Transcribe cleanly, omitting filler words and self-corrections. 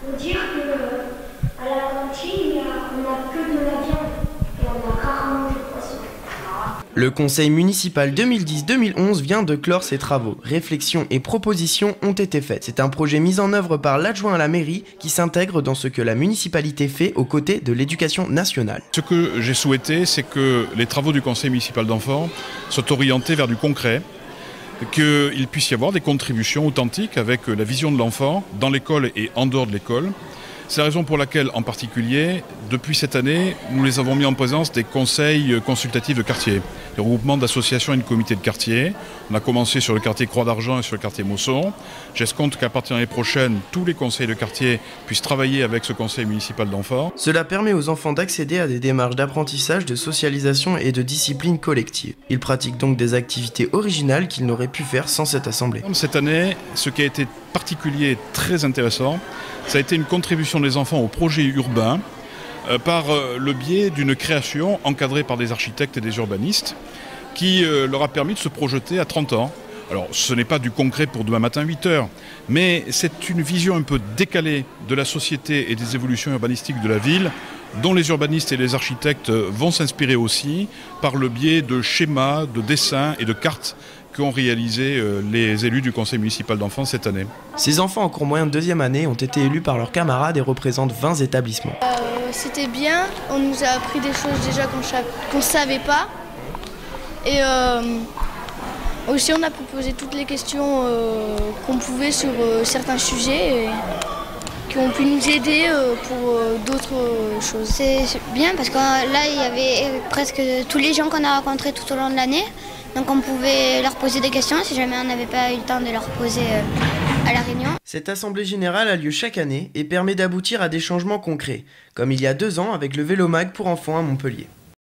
Faut dire qu'à la cantine, on n'a que de la viande et on a rarement du poisson. Le conseil municipal 2010-2011 vient de clore ses travaux. Réflexions et propositions ont été faites. C'est un projet mis en œuvre par l'adjoint à la mairie qui s'intègre dans ce que la municipalité fait aux côtés de l'éducation nationale. Ce que j'ai souhaité, c'est que les travaux du conseil municipal d'enfants soient orientés vers du concret, qu'il puisse y avoir des contributions authentiques avec la vision de l'enfant dans l'école et en dehors de l'école. C'est la raison pour laquelle, en particulier, depuis cette année, nous les avons mis en présence des conseils consultatifs de quartier, des regroupements d'associations et de comités de quartier. On a commencé sur le quartier Croix d'Argent et sur le quartier Mosson. J'escompte qu'à partir de l'année prochaine, tous les conseils de quartier puissent travailler avec ce conseil municipal d'enfants. Cela permet aux enfants d'accéder à des démarches d'apprentissage, de socialisation et de discipline collective. Ils pratiquent donc des activités originales qu'ils n'auraient pu faire sans cette assemblée. Cette année, ce qui a été particulier et très intéressant, ça a été une contribution des enfants au projet urbain par le biais d'une création encadrée par des architectes et des urbanistes qui leur a permis de se projeter à 30 ans. Alors ce n'est pas du concret pour demain matin 8 heures, mais c'est une vision un peu décalée de la société et des évolutions urbanistiques de la ville dont les urbanistes et les architectes vont s'inspirer aussi par le biais de schémas, de dessins et de cartes qu'ont réalisé les élus du conseil municipal d'enfants cette année. Ces enfants en cours moyen de 2e année ont été élus par leurs camarades et représentent 20 établissements. C'était bien, on nous a appris des choses déjà qu'on ne savait pas. Et aussi on a proposé toutes les questions qu'on pouvait sur certains sujets et qui ont pu nous aider pour d'autres choses. C'est bien parce que là il y avait presque tous les gens qu'on a rencontrés tout au long de l'année. Donc on pouvait leur poser des questions si jamais on n'avait pas eu le temps de leur poser à la réunion. Cette assemblée générale a lieu chaque année et permet d'aboutir à des changements concrets, comme il y a 2 ans avec le Vélomag pour enfants à Montpellier.